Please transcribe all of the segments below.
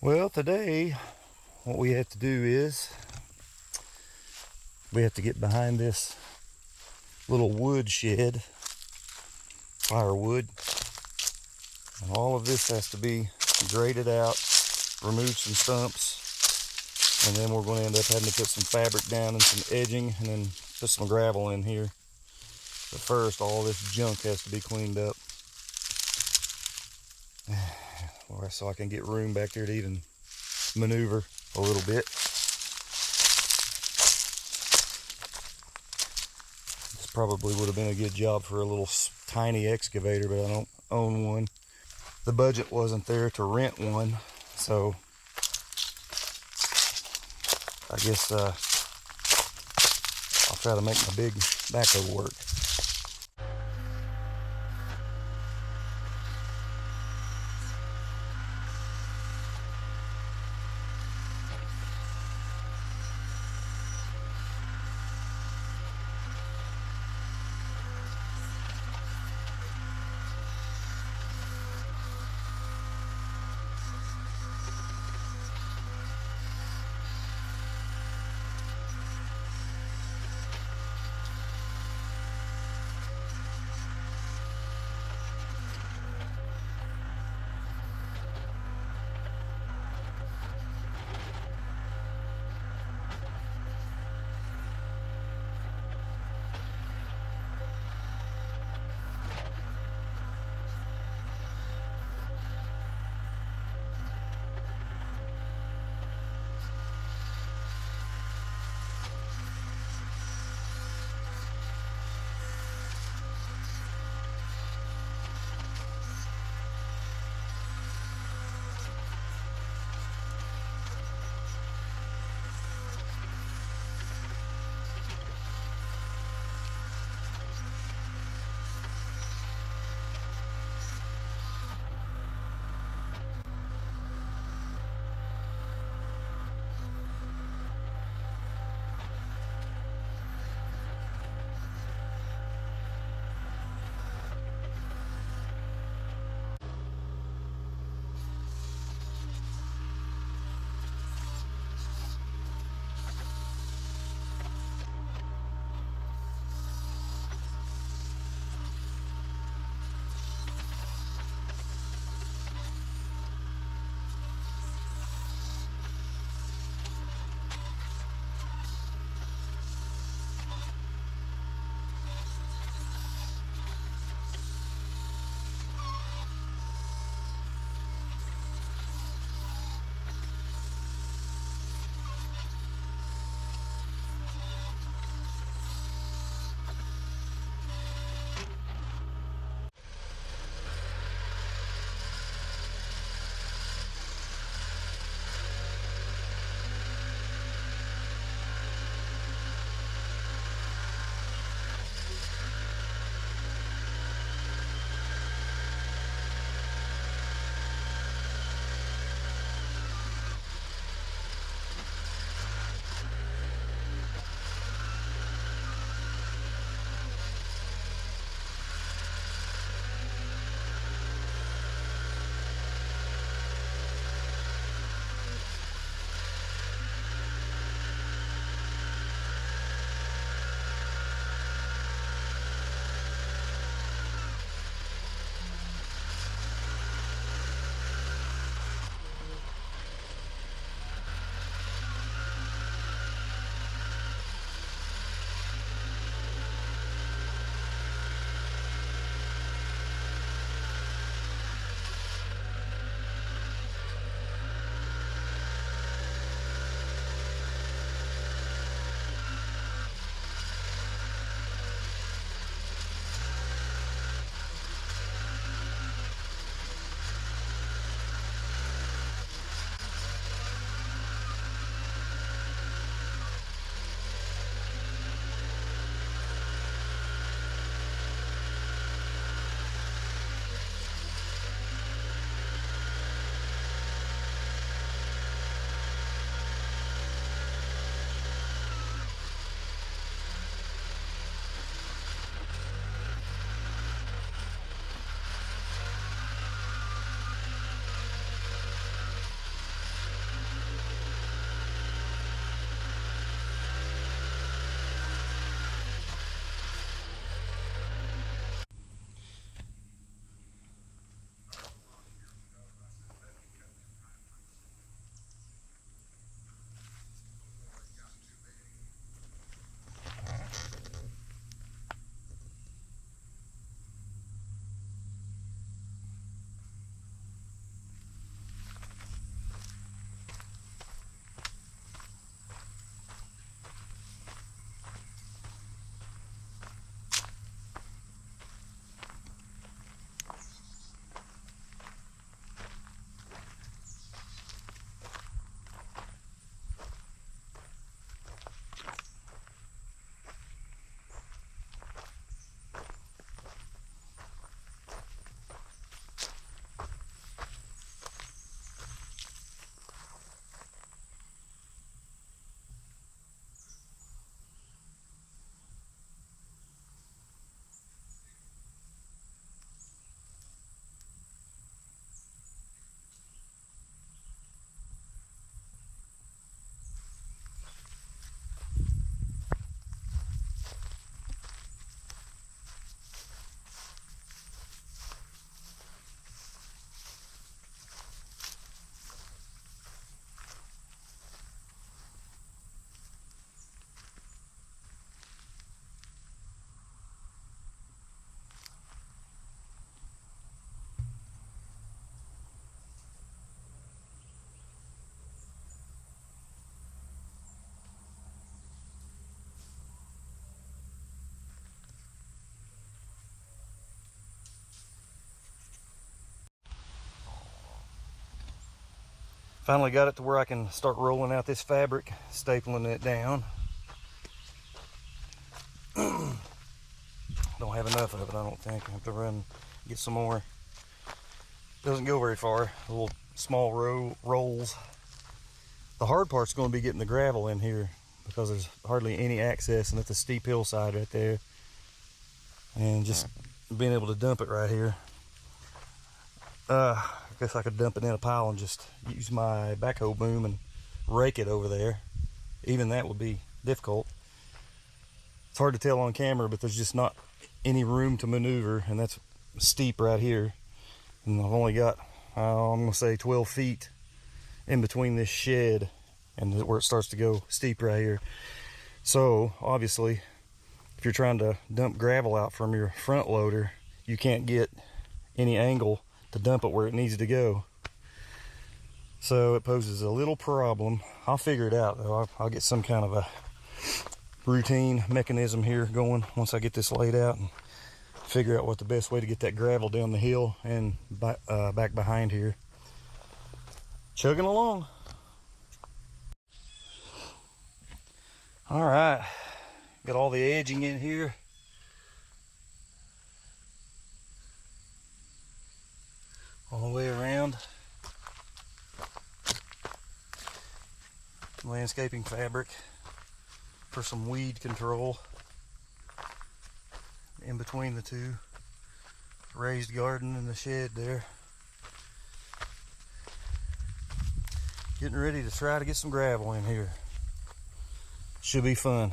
Well, today what we have to do is we have to get behind this little woodshed, firewood, and all of this has to be graded out, remove some stumps, and then we're going to end up having to put some fabric down and some edging and then put some gravel in here. But first, all this junk has to be cleaned up so I can get room back there to even maneuver a little bit. This probably would have been a good job for a little tiny excavator, but I don't own one. The budget wasn't there to rent one, so I guess I'll try to make my big backhoe work. Finally got it to where I can start rolling out this fabric, stapling it down. Don't have enough of it, I don't think. I have to run, get some more. Doesn't go very far, little small rolls. The hard part's going to be getting the gravel in here because there's hardly any access, and it's a steep hillside right there. And just being able to dump it right here. I guess I could dump it in a pile and just use my backhoe boom and rake it over there. Even that would be difficult. It's hard to tell on camera, but there's just not any room to maneuver, and that's steep right here. And I've only got, I'm gonna say 12 feet in between this shed and where it starts to go steep right here. So obviously, if you're trying to dump gravel out from your front loader, you can't get any angle to dump it where it needs to go. So it poses a little problem. I'll figure it out though. I'll get some kind of a routine mechanism here going once I get this laid out and figure out what the best way to get that gravel down the hill and back behind here. Chugging along. All right, got all the edging in here. All the way around. Landscaping fabric for some weed control in between the two. Raised garden in the shed there. Getting ready to try to get some gravel in here. Should be fun.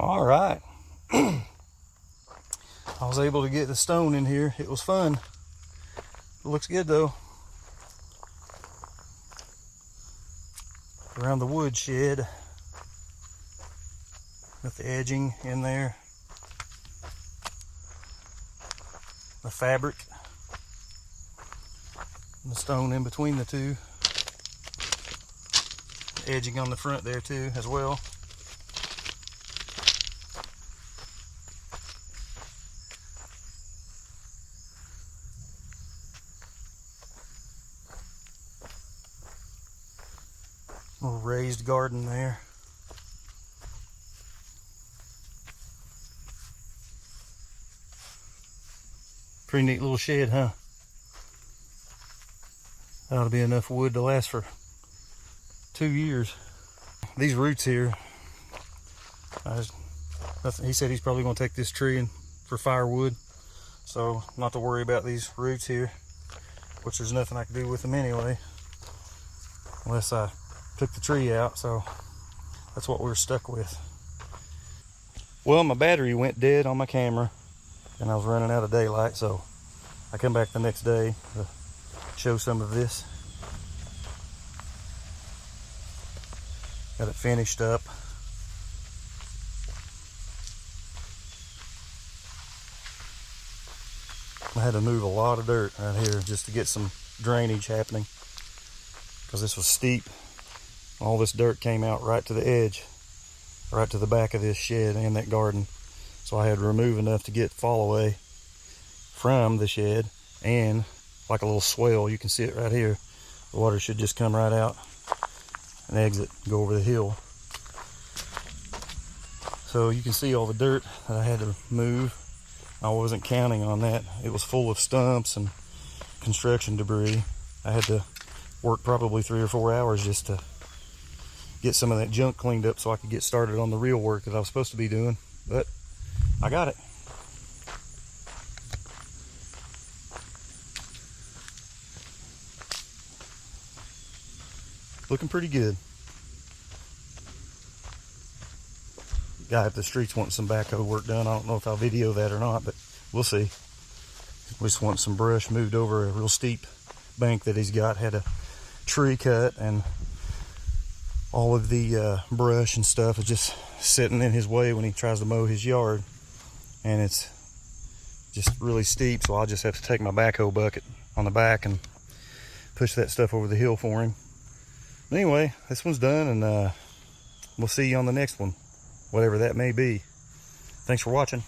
All right. I was able to get the stone in here. It was fun. It looks good though. Around the woodshed. Got the edging in there. The fabric. And the stone in between the two. Edging on the front there too as well. Little raised garden there. Pretty neat little shed, huh? That'll be enough wood to last for 2 years. These roots here, he said he's probably going to take this tree in for firewood, so not to worry about these roots here, which there's nothing I can do with them anyway. unless I took the tree out, so that's what we were stuck with. Well, my battery went dead on my camera and I was running out of daylight, so I come back the next day to show some of this. Got it finished up. I had to move a lot of dirt right here just to get some drainage happening, because this was steep. All this dirt came out right to the edge, right to the back of this shed and that garden. So I had to remove enough to get fall away from the shed, and like a little swell, you can see it right here. The water should just come right out and exit, go over the hill. So you can see all the dirt that I had to move. I wasn't counting on that. It was full of stumps and construction debris. I had to work probably 3 or 4 hours just to get some of that junk cleaned up so I could get started on the real work that I was supposed to be doing. But I got it. Looking pretty good. Guy up the street's wanting some backhoe work done. I don't know if I'll video that or not, but we'll see. We just want some brush moved over a real steep bank that he's got. Had a tree cut, and all of the brush and stuff is just sitting in his way when he tries to mow his yard, and it's just really steep, so I'll just have to take my backhoe bucket on the back and push that stuff over the hill for him. Anyway, this one's done, and we'll see you on the next one, whatever that may be. Thanks for watching.